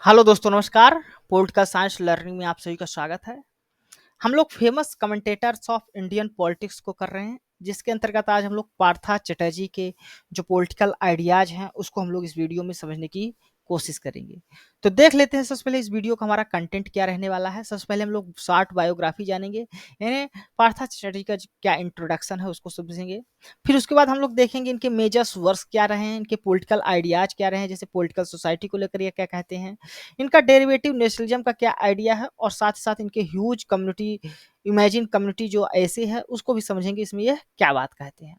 Hello दोस्तों, नमस्कार। Podcast science learning में आप सभी का स्वागत है। हम लोग famous commentators of Indian politics को कर रहे हैं, जिसके अंतर्गत आज हम लोग पार्था चटर्जी के जो पॉलिटिकल आइडियाज हैं उसको हम लोग इस वीडियो में समझने की कोशिश करेंगे। तो देख लेते हैं सबसे पहले इस वीडियो का हमारा कंटेंट क्या रहने वाला है। सबसे पहले हम लोग शॉर्ट बायोग्राफी जानेंगे, यानी पार्था चटर्जी का क्या इंट्रोडक्शन है उसको समझेंगे। फिर उसके बाद हम लोग देखेंगे इनके मेजर्स वर्क्स क्या रहे हैं, इनके पॉलिटिकल आइडियाज क्या रहे हैं, जैसे पॉलिटिकल सोसाइटी को लेकर ये क्या कहते हैं, इनका डेरिवेटिव नेशनलिज्म का क्या आइडिया है, और साथ ही साथ इनके ह्यूज कम्युनिटी, इमेजिन कम्युनिटी जो ऐसे है उसको भी समझेंगे, इसमें ये क्या बात कहते हैं।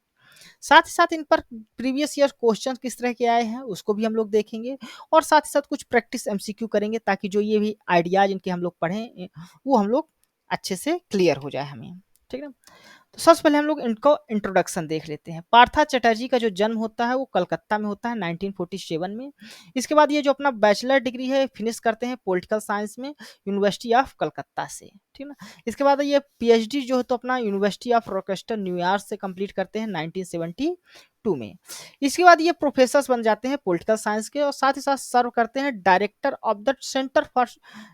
साथ ही साथ इन पर प्रीवियस ईयर क्वेश्चन किस तरह के आए हैं उसको भी हम लोग देखेंगे, और साथ ही साथ कुछ प्रैक्टिस एमसीक्यू करेंगे ताकि जो ये भी आइडियाज इनके हम लोग पढ़ें वो हम लोग अच्छे से क्लियर हो जाए हमें। ठीक है। तो सबसे पहले हम लोग इनको इंट्रोडक्शन देख लेते हैं। पार्था चटर्जी का जो जन्म होता है वो कलकत्ता में होता है 1947 में। इसके बाद ये जो अपना बैचलर डिग्री है फिनिश करते हैं पॉलिटिकल साइंस में यूनिवर्सिटी ऑफ कलकत्ता से। ठीक ना। इसके बाद ये पीएचडी जो है तो अपना यूनिवर्सिटी ऑफ रोचेस्टर न्यूयॉर्क से कंप्लीट करते हैं 1972 में। इसके बाद ये प्रोफेसर बन जाते हैं पॉलिटिकल साइंस के, और साथ ही साथ सर्व करते हैं director of the centre for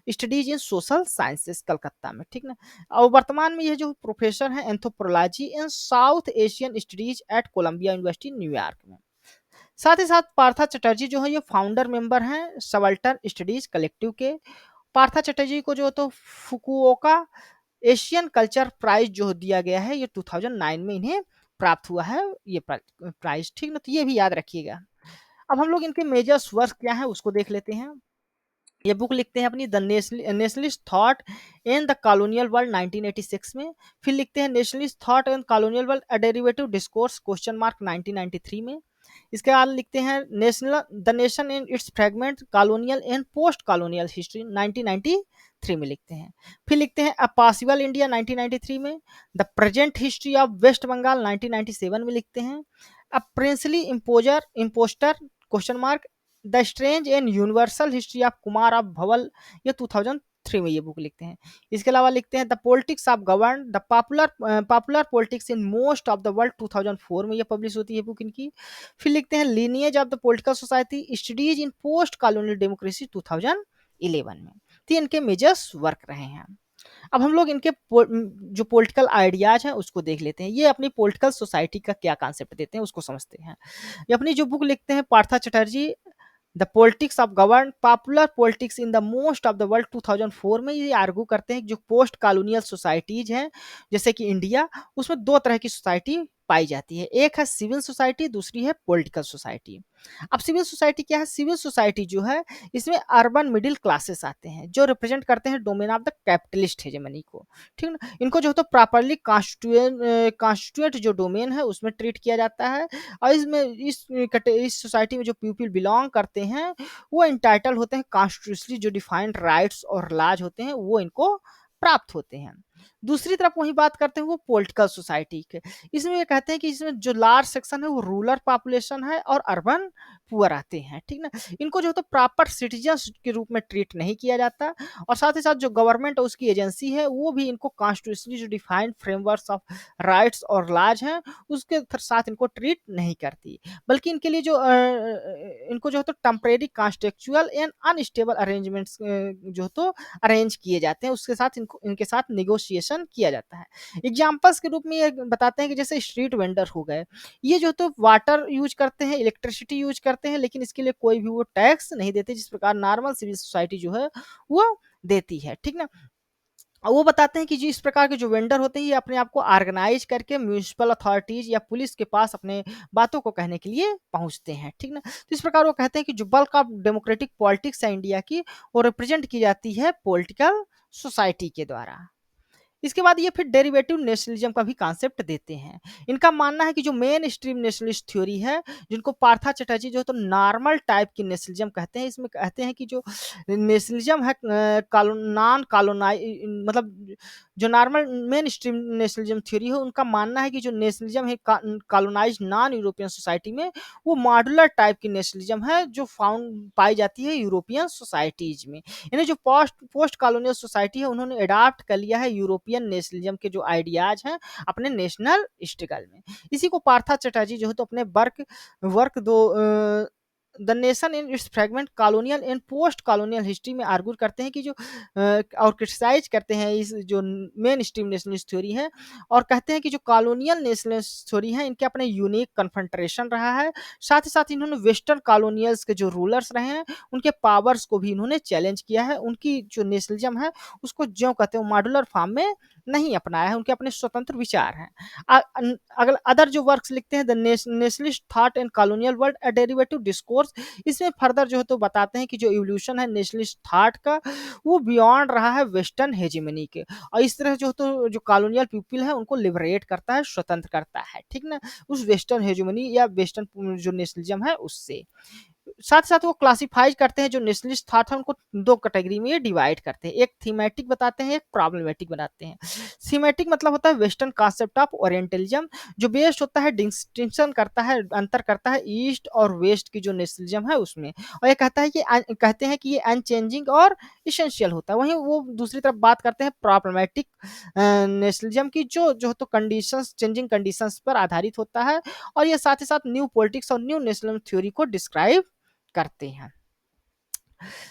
studies in social sciences Calcutta में। ठीक ना। और वर्तमान में यह जो प्रोफेसर है एंथ्रोपोलॉजी इन south Asian studies eight Colombia university New York में। साथ ही साथ पार्था चटर्जी जो है ये फाउंडर मेंबर हैं सबल्टन स्टडीज कलेक्टिव के। पार्था चटर्जी को जो तो फुकुओका एशियन कल्चर प्राइज जो दिया गया है ये 2009 में इन्हें प्राप्त हुआ है ये प्राइज। ठीक ना, तो ये भी याद रखिएगा। अब हम लोग इनके मेजर्स वर्क क्या है उसको देख लेते हैं। ये बुक लिखते हैं अपनी the nationalist thought in the colonial world 1986 में। फिर लिखते हैं nationalist thought in colonial world a derivative discourse question mark 1993 में। इसके बाद लिखते हैं national the nation in its fragment colonial and post colonial history 1993 में लिखते हैं। फिर लिखते हैं अ पॉसिबल इंडिया 1993 में। The present history of waste Bengal 1997 में लिखते हैं। A princely impostor question mark the strange and universal history of Kumar of Bhawal, ये 2003 में ये बुक लिखते हैं। इसके अलावा लिखते हैं the politics of govern the popular politics in most of the world 2004 में ये पब्लिश होती है बुक इनकी। फिर लिखते हैं lineage of the political society studies in post colonial democracy 2011 में। तो इनके मेजर्स वर्क रहे हैं। अब हम लोग इनके जो पॉलिटिकल आइडियाज हैं उसको देख लेते हैं। ये अपनी पॉलिटिकल सोसाइटी का क्या कॉन्सेप्ट देते हैं उसको समझते हैं। ये अपनी जो बुक लिखते हैं Partha Chatterjee the politics of govern popular politics in the most of the world 2004 में ये आर्गू करते हैं कि जो पोस्ट कॉलोनियल सोसाइटीज हैं जैसे कि इंडिया, उसमें दो तरह की सोसाइटी पाई जाती है। एक है सिविल सोसाइटी, दूसरी है पॉलिटिकल सोसाइटी। अब सिविल सोसाइटी क्या है? सिविल सोसाइटी जो है इसमें अर्बन मिडिल क्लासेस आते हैं जो रिप्रेजेंट करते हैं domain of the capitalist hegemony को। ठीक है ना। इनको जो है तो प्रॉपरली कॉन्स्टिट्यूएंट जो डोमेन है उसमें ट्रीट किया जाता है, और इसमें इस सोसाइटी में जो पीपल बिलोंग करते हैं वो इंटाइटल होते हैं कॉन्स्टिट्यूशनली जो डिफाइंड राइट्स और लाज होते हैं वो इनको प्राप्त होते हैं। दूसरी तरफ वही बात करते हैं वो पॉलिटिकल सोसाइटी के। इसमें ये कहते हैं कि इसमें जो लार्ज सेक्शन है वो रूरल पॉपुलेशन है और अर्बन पुअर आते हैं। ठीक ना। इनको जो है तो प्रॉपर सिटीजन्स के रूप में ट्रीट नहीं किया जाता, और साथ ही साथ जो गवर्नमेंट है उसकी एजेंसी है वो भी इनको कॉन्स्टिट्यूशनली जो डिफाइंड फ्रेमवर्क्स ऑफ राइट्स और लाज हैं उसके साथ इनको ट्रीट नहीं करती, बल्कि इनके लिए जो इनको जो है तो temporary contextual and unstable arrangements जो है तो अरेंज किए जाते हैं, उसके साथ इनको इनके साथ निगोशिएशन किया जाता है। एग्जाम्पल्स के रूप में ये बताते हैं कि जैसे स्ट्रीट वेंडर हो गए, ये जो तो वाटर यूज करते हैं, इलेक्ट्रिसिटी यूज करते हैं, लेकिन इसके लिए कोई भी वो टैक्स नहीं देते जिस प्रकार नॉर्मल सिविल सोसाइटी जो है वो देती है। ठीक ना। वो बताते हैं कि जो इस प्रकार के जो वेंडर होते हैं ये अपने आप को ऑर्गेनाइज करके म्यूनिसिपल अथॉरिटीज या पुलिस के पास अपने बातों को कहने के लिए पहुंचते हैं। ठीक ना। तो इस प्रकार वो कहते हैं कि जो बल्क ऑफ डेमोक्रेटिक पॉलिटिक्स है इंडिया की वो रिप्रेजेंट की जाती है पॉलिटिकल सोसाइटी के द्वारा। इसके बाद ये फिर डेरिवेटिव नेशनलिज्म का भी कॉन्सेप्ट देते हैं। इनका मानना है कि जो मेन स्ट्रीम नेशनलिस्ट थ्योरी है जिनको पार्था चटर्जी जो है तो नॉर्मल टाइप की नेशनलिज्म कहते हैं, इसमें कहते हैं कि जो नेशनलिज्म है नॉन कॉलोनाइ मतलब जो normal main stream nationalism theory है उनका मानना है कि जो नेशनलिज्म है कॉलोनाइज नॉन यूरोपियन सोसाइटी में वो मॉडुलर टाइप की नेशनलिज्म है जो फाउंड पाई जाती है यूरोपियन सोसाइटीज में। यानी जो पोस्ट पोस्ट कॉलोनियल सोसाइटी है उन्होंने अडॉप्ट कर लिया है यूरोपियन नेशनलिज्म के जो आइडियाज हैं अपने नेशनल स्ट्रगल में। इसी को पार्था चटर्जी जो है तो अपने वर्क वर्क दो the nation in its fragment colonial and post colonial history में आर्गू करते हैं कि जो और क्रिटिसाइज करते हैं इस जो मेन स्ट्रीम नेशनलिस्ट थ्योरी है, और कहते हैं कि जो कॉलोनियल नेशनलिस्ट थ्योरी है इनके अपने यूनिक कन्फ्रंट्रेशन रहा है। साथ ही साथ इन्होंने वेस्टर्न कॉलोनियल्स के जो रूलर्स रहे हैं उनके पावर्स को भी इन्होंने चैलेंज किया है। उनकी जो नेशनलिज्म है उसको ज्यों कहते हैं मॉड्यूलर फॉर्म में नहीं अपनाया है, उनके अपने स्वतंत्र विचार हैं। अगर अदर जो वर्क्स लिखते हैं the nationalist thought and colonial world a derivative discourse, इसमें फर्दर जो है तो बताते हैं कि जो इवोल्यूशन है नेशनलिस्ट थॉट का वो बियॉन्ड रहा है वेस्टर्न हेजेमनी के, और इस तरह जो तो जो कॉलोनियल पीपल है उनको लिबरेट करता है, स्वतंत्र करता है, ठीक ना, उस वेस्टर्न हेजेमनी या वेस्टर्न जो नेशनलिज्म है उससे। साथ साथ वो क्लासिफाइज करते हैं जो नेशनलिस्ट थॉट है उनको दो कैटेगरी में डिवाइड करते हैं, एक थीमेटिक बताते हैं, एक प्रॉब्लमेटिक बनाते हैं। थीमेटिक मतलब होता है वेस्टर्न कॉन्सेप्ट ऑफ ओरिएंटलिज्म, जो बेस्ड होता है डिस्टिंक्शन करता है, अंतर करता है ईस्ट और वेस्ट की जो नेशनलिज्म है उसमें, और ये कहता है कि कहते हैं कि ये अनचेंजिंग और इसेंशियल होता है। वहीं वो दूसरी तरफ बात करते हैं प्रॉब्लमेटिक नेशनलिज्म की, जो जो तो कंडीशंस चेंजिंग कंडीशंस पर आधारित होता है, और ये साथ ही साथ न्यू पॉलिटिक्स और न्यू नेशनल थ्योरी को डिस्क्राइब करते हैं।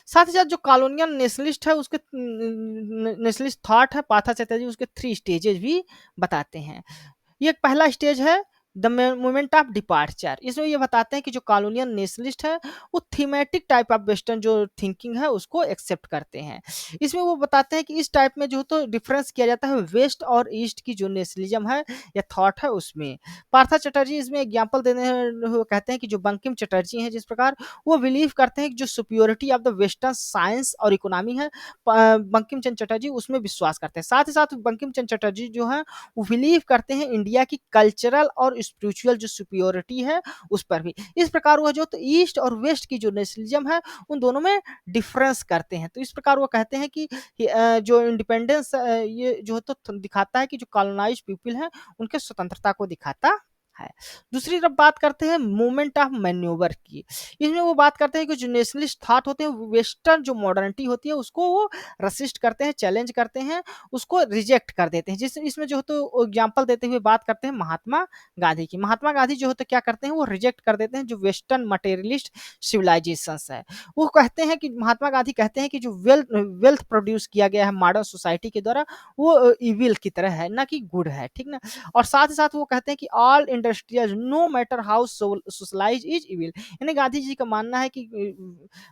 साथ ही साथ जो कॉलोनियल नेशनलिस्ट है उसके नेशनलिस्ट थॉट है पाथा चैटर्जी उसके 3 स्टेजेस भी बताते हैं। ये पहला स्टेज है द मोमेंट ऑफ डिपार्चर। इसमें ये बताते हैं कि जो कॉलोनियल नेशनलिस्ट है वो थीमेटिक टाइप ऑफ वेस्टर्न जो थिंकिंग है उसको एक्सेप्ट करते हैं। इसमें वो बताते हैं कि इस टाइप में जो तो डिफरेंस किया जाता है वेस्ट और ईस्ट की जो नेशनलिज्म है या थॉट है उसमें। पार्था चटर्जी इसमें एग्जाम्पल देने हुए कहते हैं कि जो बंकिम चटर्जी हैं जिस प्रकार वो बिलीव करते हैं कि जो superiority of the western science और इकोनॉमी है बंकिम चंद्र चटर्जी उसमें विश्वास करते हैं। साथ ही साथ बंकिम चंद्र चटर्जी जो है वो बिलीव करते हैं इंडिया की कल्चरल और स्पिरिचुअल जो सुपियोरिटी है उस पर भी। इस प्रकार वो जो तो ईस्ट और वेस्ट की जो नेशनलिज्म है उन दोनों में डिफरेंस करते हैं। तो इस प्रकार वो कहते हैं कि जो इंडिपेंडेंस ये जो तो दिखाता है कि जो कॉलोनाइज पीपल है उनके स्वतंत्रता को दिखाता है। दूसरी तरफ बात करते हैं मूवमेंट ऑफ मैन्यूवर की। इसमें वो बात करते हैं कि जो नेशनलिस्ट थॉट होते हैं वेस्टर्न जो मॉडर्निटी होती है उसको वो रसिस्ट करते हैं, चैलेंज करते हैं, उसको रिजेक्ट कर देते हैं। जिस इसमें जो है तो एग्जाम्पल देते हुए बात करते हैं महात्मा गांधी की। महात्मा गांधी जो होते क्या करते हैं वो रिजेक्ट कर देते हैं जो वेस्टर्न मटेरियलिस्ट सिविलाइजेशंस है। वो कहते हैं कि महात्मा गांधी कहते हैं कि जो वेल्थ वेल्थ प्रोड्यूस किया गया है मॉडर्न सोसाइटी के द्वारा वो इविल की तरह है ना कि गुड है, ठीक ना। और साथ ही साथ वो कहते हैं कि all industrial no matter how socialise is evil. यानी गांधी जी का मानना है कि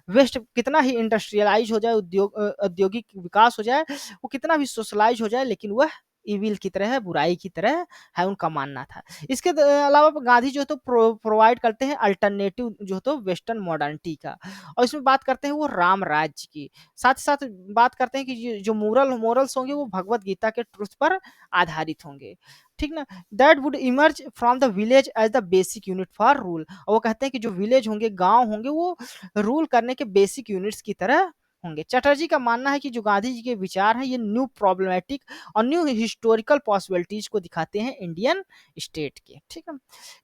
वेस्ट कितना ही इंडस्ट्रियलाइज हो जाए, औद्योगिक विकास हो जाए, वो कितना भी सोशलाइज हो जाए, लेकिन वह इविल की तरह है, बुराई की तरह है, उनका मानना था। इसके अलावा गांधी जो तो प्रोवाइड करते हैं अल्टरनेटिव जो तो वेस्टर्न मॉडर्निटी का, और इसमें बात करते हैं वो राम राज्य की। साथ ही साथ बात करते हैं कि जो मोरल्स होंगे वो भगवत गीता के ट्रुथ पर आधारित होंगे, ठीक ना। That would emerge from the village as the basic unit for rule. और वो कहते हैं कि जो विलेज होंगे, गांव होंगे, वो रूल करने के बेसिक यूनिट्स की तरह होंगे। चटर्जी का मानना है कि जो गांधी जी के विचार हैं ये न्यू प्रॉब्लमेटिक और न्यू हिस्टोरिकल पॉसिबिलिटीज को दिखाते हैं इंडियन स्टेट के, ठीक है।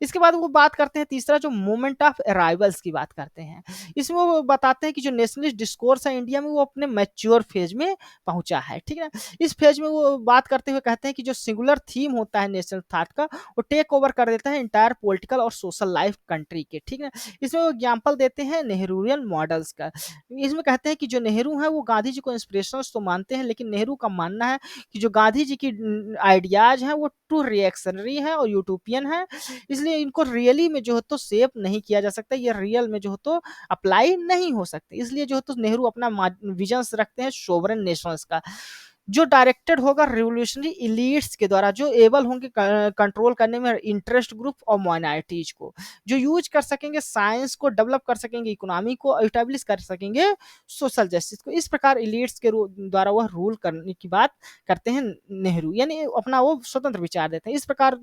इसके बाद वो बात करते हैं तीसरा जो मोमेंट ऑफ अराइवल्स की बात करते हैं। इसमें वो बताते हैं कि जो नेशनलिस्ट डिस्कोर्स है इंडिया में वो अपने मैच्योर फेज में पहुंचा है, ठीक है। इस फेज में वो बात करते हुए कहते हैं कि जो सिंगुलर थीम होता है नेशनल थॉट का वो टेक ओवर कर देता है इंटायर पॉलिटिकल और सोशल लाइफ कंट्री के, ठीक है। इसमें वो एग्जाम्पल देते हैं नेहरूरियन मॉडल्स का। इसमें कहते हैं कि जो नेहरू है वो गांधी जी को इंस्पिरेशनल तो मानते हैं, लेकिन नेहरू का मानना है कि जो गांधी जी की आइडियाज हैं वो टू रिएक्शनरी है और यूटोपियन है, इसलिए इनको रियली में जो है तो सेव नहीं किया जा सकता, ये रियल में जो है तो अप्लाई नहीं हो सकते। इसलिए जो है तो नेहरू अपना विजन्स रखते हैं सोवरेन नेशंस का, जो डायरेक्टेड होगा रिवोल्यूशनरी इलीट्स के द्वारा, जो एबल होंगे कंट्रोल करने में इंटरेस्ट ग्रुप और माइनॉरिटीज को, जो यूज कर सकेंगे साइंस को, डेवलप कर सकेंगे इकोनॉमी को, इस्टेब्लिश कर सकेंगे सोशल जस्टिस को। इस प्रकार इलीट्स के द्वारा वह रूल करने की बात करते हैं नेहरू, यानी अपना वो स्वतंत्र विचार देते हैं। इस प्रकार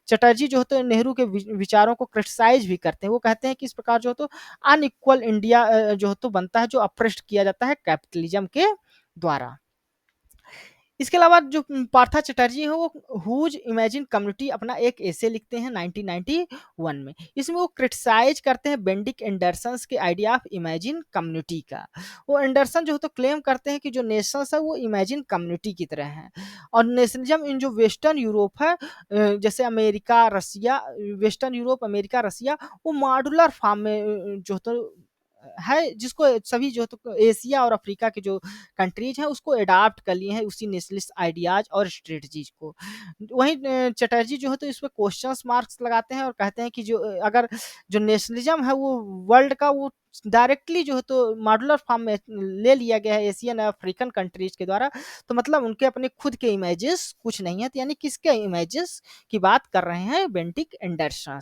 चटर्जी जो होते हैं नेहरू के विचारों को क्रिटिसाइज भी करते हैं। वो कहते हैं कि इस प्रकार जो तो अनइक्वल इंडिया जो तो बनता है, जो अप्रेस्ड किया जाता है कैपिटलिज्म के द्वारा। इसके अलावा जो पार्था चटर्जी है वो हुज इमेजिन कम्युनिटी अपना एक एसे लिखते हैं 1991 में। इसमें वो क्रिटिसाइज करते हैं बेंडिक एंडरसन के आइडिया ऑफ इमेजिन कम्युनिटी का। वो एंडरसन जो है तो क्लेम करते हैं कि जो नेशंस है वो इमेजिन कम्युनिटी की तरह हैं, और नेशनलिज्म इन जो वेस्टर्न यूरोप है, जैसे America Russia, western Europe America Russia, वो मॉड्यूलर फॉर्म में जो तो है, जिसको सभी जो तो एशिया और अफ्रीका के जो कंट्रीज हैं उसको अडॉप्ट कर लिए हैं उसी नेशनलिस्ट आइडियाज और स्ट्रेटजीज को। वहीं चटर्जी जो है तो इस पे क्वेश्चंस मार्क्स लगाते हैं और कहते हैं कि जो अगर जो नेशनलिज्म है वो वर्ल्ड का वो डायरेक्टली जो है तो मॉड्यूलर फॉर्म में ले लिया गया है एशियन और अफ्रीकन कंट्रीज के द्वारा, तो मतलब उनके अपने खुद के इमेजेस कुछ नहीं है, तो यानी किसके इमेजेस की बात कर रहे हैं, बेंटिक एंडरसन।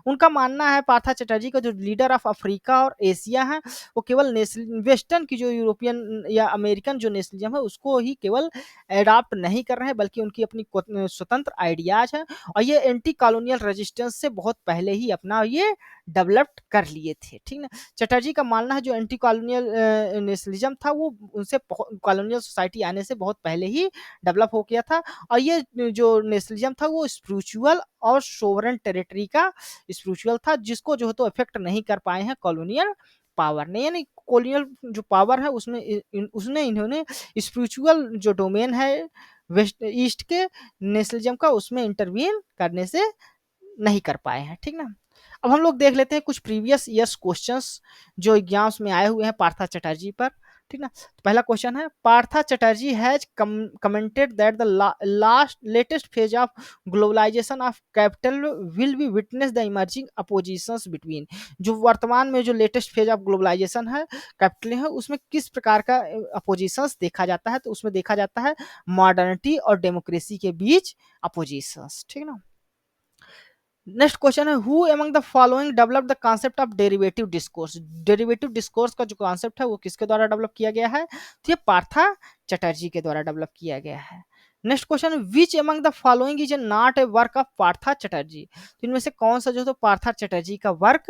उनका मानना है पार्था चटर्जी का जो लीडर ऑफ अफ्रीका और एशिया है वो केवल वेस्टर्न की जो यूरोपियन या अमेरिकन जो नेशनलिज्म है उसको ही केवल एडाप्ट नहीं कर रहे हैं, बल्कि उनकी अपनी स्वतंत्र आइडियाज हैं, और ये एंटी कॉलोनियल रेजिस्टेंस से बहुत पहले ही अपना ये डेवलप्ड कर लिए थे। ठीक ना। चटर्जी का मानना है जो एंटी कॉलोनियल नेशनलिज्म था वो उनसे कॉलोनियल सोसाइटी आने से बहुत पहले ही डेवलप हो गया था, और ये जो नेशनलिज्म था वो स्पिरिचुअल और सोवरेन टेरिटरी का स्पिरिचुअल था, जिसको जो है तो इफेक्ट नहीं कर पाए हैं कॉलोनियल पावर ने, यानी कॉलोनियल जो पावर है उसने इन्होंने स्पिरिचुअल जो डोमेन है वेस्ट ईस्ट के नेशनलिज्म का उसमें इंटरवीन करने से नहीं कर पाए हैं। ठीक ना। अब हम लोग देख लेते हैं कुछ प्रीवियस ईयर्स क्वेश्चंस जो एग्जाम्स में आए हुए हैं पार्था चटर्जी पर। ठीक ना। तो पहला क्वेश्चन है, Partha Chatterjee has commented that the last latest phase of globalisation of capital will be witness the emerging oppositions between. जो वर्तमान में जो लेटेस्ट फेज ऑफ ग्लोबलाइजेशन है कैपिटल है उसमें किस प्रकार का अपोजिशंस देखा जाता है, तो उसमें देखा जाता है मॉडर्निटी और डेमोक्रेसी के बीच अपोजिशंस। ठीक ना। नेक्स्ट क्वेश्चन है, who among the following develop the concept of derivative discourse. Derivative discourse का जो कॉन्सेप्ट है वो किसके द्वारा डेवलप किया गया है, तो ये पार्था चटर्जी के द्वारा डेवलप किया गया है। Next question, which among the following is not A work of Partha Chatterjee. तो इनमें से कौन सा जो तो पार्था चटर्जी का वर्क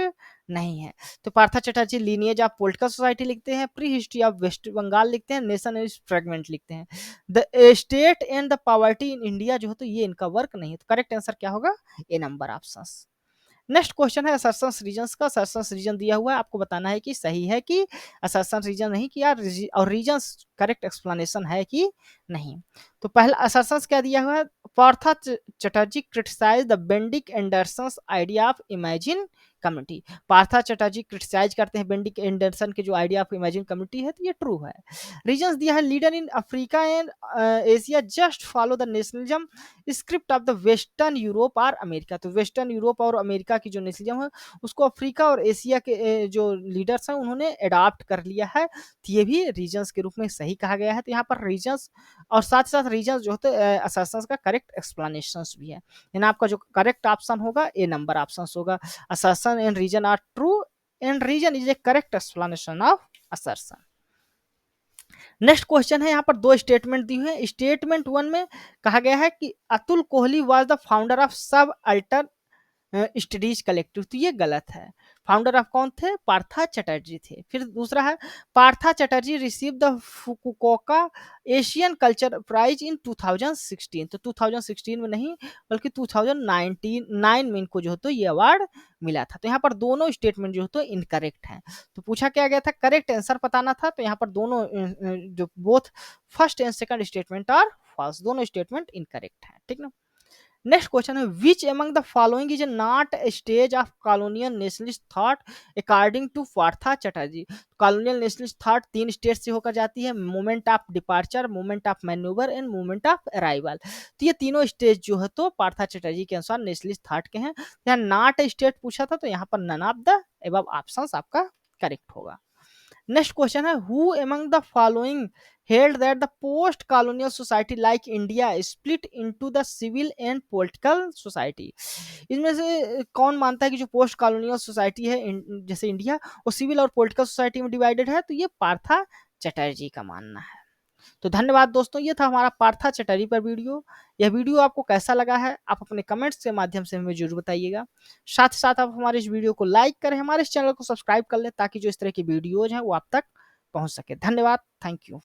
नहीं है, तो Partha Chatterjee lineage of political society लिखते हैं, pre history of waste Bengal लिखते हैं, नेशन एज फ्रेगमेंट लिखते हैं। The state and the poverty in India जो है तो ये इनका वर्क नहीं है, तो करेक्ट आंसर क्या होगा, A number option. Next question है असर्शन रीजन का। असर्शन रीजन दिया हुआ है, आपको बताना है कि सही है कि असर्शन रीजन नहीं किया, और रीजन करेक्ट एक्सप्लेनेशन है कि नहीं। तो पहला असर्शन क्या दिया हुआ है, Partha Chatterjee criticise the Benedict Anderson idea of imagine community. Partha Chatterjee criticise करते हैं बेंडिक एंडरसन के जो आइडिया ऑफ इमेजिन कम्युनिटी है, तो ये ट्रू है। रीजन दिया है, leader in Africa and Asia just follow the nationalism script of the western Europe और अमेरिका। तो वेस्टर्न यूरोप और अमेरिका की जो नेशनलिज्म है उसको अफ्रीका और एशिया के जो लीडर्स हैं उन्होंने अडॉप्ट कर लिया है, तो ये भी रीजन्स के रूप में सही कहा गया है। तो यहाँ पर रीजन्स और साथ ही साथ रीजन्स जो होते हैं असर्शंस का करेक्ट एक्सप्लेनेशन भी है, यानी आपका जो करेक्ट ऑप्शन होगा ए नंबर ऑप्शन होगा। Assertion and reason are true and reason is a correct explanation of assertion. Next question है, यहाँ पर दो स्टेटमेंट दी हुई है। स्टेटमेंट वन में कहा गया है कि Atul Kohli was the founder of सब अल्टर स्टडीज कलेक्टिव, तो ये गलत है। फाउंडर ऑफ कौन थे, पार्था चटर्जी थे। फिर दूसरा है, Partha Chatterjee receive the Fukuoka Asian culture prize in 2016, तो 2016 में नहीं बल्कि 2019 में इनको जो है तो ये अवार्ड मिला था। तो यहाँ पर दोनों स्टेटमेंट जो है तो इनकरेक्ट हैं। तो पूछा क्या गया था, करेक्ट आंसर बताना था, तो यहाँ पर दोनों जो both first and second statement are false, दोनों स्टेटमेंट इनकरेक्ट है। ठीक ना। नेक्स्ट क्वेश्चन है, which among the following is not a stage of colonial nationalist thought according to Partha Chatterjee. Colonial nationalist thought तीन स्टेज से होकर जाती है, moment of departure, moment of manoeuvre and moment of arrival. तो ये तीनों स्टेज जो है तो पार्था चटर्जी के अनुसार नेशनलिस्ट थॉट के हैं। यहाँ नॉट ए स्टेज पूछा था, तो यहाँ पर none of the above options आपका करेक्ट होगा। नेक्स्ट क्वेश्चन है, who among the following held that the post colonial society like India split into the civil and political society। इसमें से कौन मानता है कि जो पोस्ट कॉलोनियल सोसाइटी है जैसे इंडिया वो सिविल और पॉलिटिकल सोसाइटी में डिवाइडेड है, तो ये पार्था चटर्जी का मानना है। तो धन्यवाद दोस्तों, ये था हमारा पार्था चटर्जी पर वीडियो। यह वीडियो आपको कैसा लगा है आप अपने कमेंट्स के माध्यम से हमें जरूर बताइएगा। साथ ही साथ आप हमारे इस वीडियो को लाइक करें, हमारे इस चैनल को सब्सक्राइब कर लें ताकि जो इस तरह की वीडियोज हैं वो आप तक पहुंच सके। धन्यवाद, थैंक यू।